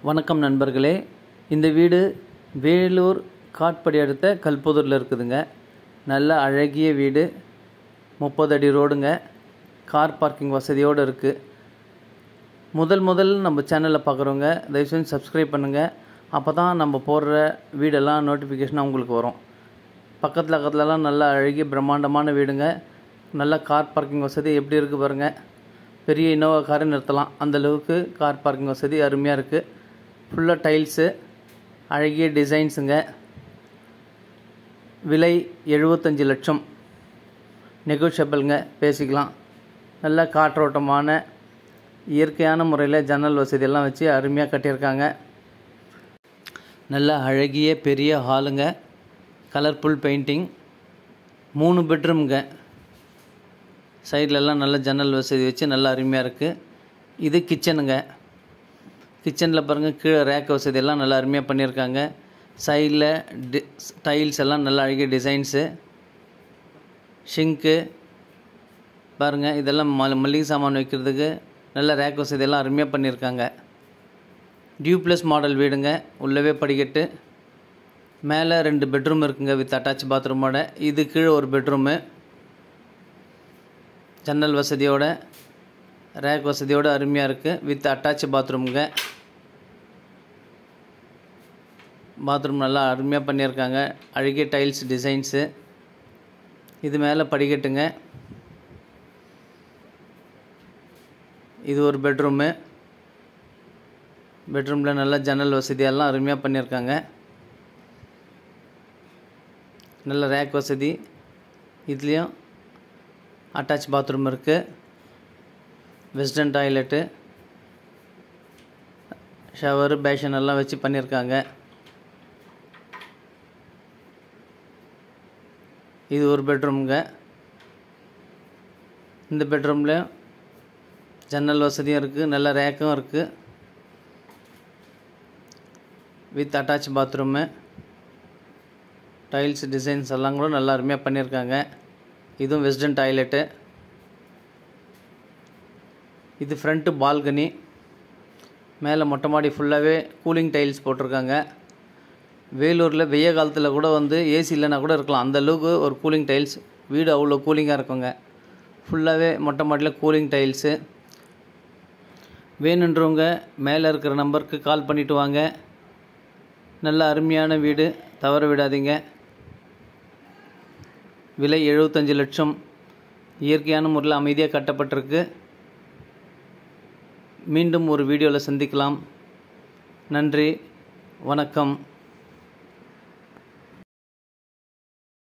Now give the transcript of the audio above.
வணக்கம் நண்பர்களே, இந்த வீடு வேலூர் காட்பாடி அடுத்த கல்புதூரில் இருக்குதுங்க. நல்ல அழகிய வீடு, 30 அடி ரோடுங்க. கார் பார்க்கிங் வசதியோடு இருக்குது. முதல் நம்ம சேனலில் பார்க்குறவங்க தயவுசெய்து சப்ஸ்கிரைப் பண்ணுங்கள். அப்போ தான் நம்ம போடுற வீடெல்லாம் நோட்டிஃபிகேஷன் உங்களுக்கு வரும். பக்கத்துலலாம் நல்ல அழகிய பிரம்மாண்டமான வீடுங்க. நல்ல கார் பார்க்கிங் வசதி எப்படி இருக்குது பாருங்கள். பெரிய இனோவா காரை நிறுத்தலாம், அந்தளவுக்கு கார் பார்க்கிங் வசதி அருமையாக இருக்குது. ஃபுல்லாக டைல்ஸு, அழகிய டிசைன்ஸுங்க. விலை 75 லட்சம், நெகோஷியபிள்ங்க, பேசிக்கலாம். நல்ல காற்றோட்டமான இயற்கையான முறையில் ஜன்னல் வசதியெல்லாம் வச்சு அருமையாக கட்டியிருக்காங்க. நல்ல அழகிய பெரிய ஹாலுங்க, கலர்ஃபுல் பெயிண்டிங், 3 பெட்ரூம்ங்க. சைட்லலாம் நல்ல ஜன்னல் வசதி வச்சு நல்லா அருமையாக இருக்குது. இது கிச்சனுங்க. கிச்சனில் பாருங்கள், கீழே ரேக் வசதியெல்லாம் நல்லா அருமையாக பண்ணியிருக்காங்க. சைடில் டைல்ஸ் எல்லாம் நல்ல அழகிய டிசைன்ஸு. ஷிங்க்கு பாருங்கள், இதெல்லாம் மளிகை சாமான் வைக்கிறதுக்கு நல்ல ரேக் வசதியெல்லாம் அருமையாக பண்ணியிருக்காங்க. டியூப்ளஸ் மாடல் வீடுங்க. உள்ளவே படிக்கட்டு, மேலே 2 பெட்ரூம் இருக்குங்க வித் அட்டாச் பாத்ரூமோட. இது கீழே ஒரு பெட்ரூமு, ஜன்னல் வசதியோட ரேக் வசதியோடு அருமையாக இருக்குது வித் அட்டாச் பாத்ரூமுங்க. பாத்ரூம் நல்லா அருமையாக பண்ணியிருக்காங்க. அழகிய டைல்ஸ் டிசைன்ஸு. இது மேலே படிக்கட்டுங்க. இது ஒரு பெட்ரூமு. பெட்ரூமில் நல்ல ஜன்னல் வசதியெல்லாம் அருமையாக பண்ணியிருக்காங்க. நல்ல ரேக் வசதி. இதுலேயும் அட்டாச் பாத்ரூம் இருக்குது. வெஸ்டர்ன் டாய்லெட்டு, ஷவரு, பேஷன் எல்லாம் வச்சு பண்ணியிருக்காங்க. இது ஒரு பெட்ரூமுங்க. இந்த பெட்ரூமில் ஜன்னல் வசதியும் இருக்குது, நல்ல ரேக்கும் இருக்குது with attach bathroom. Tiles designs எல்லாம் கூட நல்லா அருமையாக பண்ணியிருக்காங்க. இதுவும் வெஸ்டர்ன் டாய்லெட்டு. இது ஃப்ரண்ட்டு பால்கனி. மேலே மொட்டை மாடி ஃபுல்லாகவே கூலிங் டைல்ஸ் போட்டிருக்காங்க. வேலூரில் வெய்ய காலத்தில் கூட ஏசி இல்லைனா கூட இருக்கலாம், அந்தளவுக்கு ஒரு கூலிங் டைல்ஸ். வீடு அவ்வளோ கூலிங்காக இருக்குங்க. ஃபுல்லாகவே மொட்டை மாடியில் கூலிங் டைல்ஸு. வேணுன்றவங்க மேலே இருக்கிற நம்பருக்கு கால் பண்ணிவிட்டு வாங்க. நல்ல அருமையான வீடு, தவற விடாதீங்க. விலை 75 லட்சம். இயற்கையான முறையில் அமைதியாக கட்டப்பட்டிருக்கு. மீண்டும் ஒரு வீடியோவில் சந்திக்கலாம். நன்றி, வணக்கம்.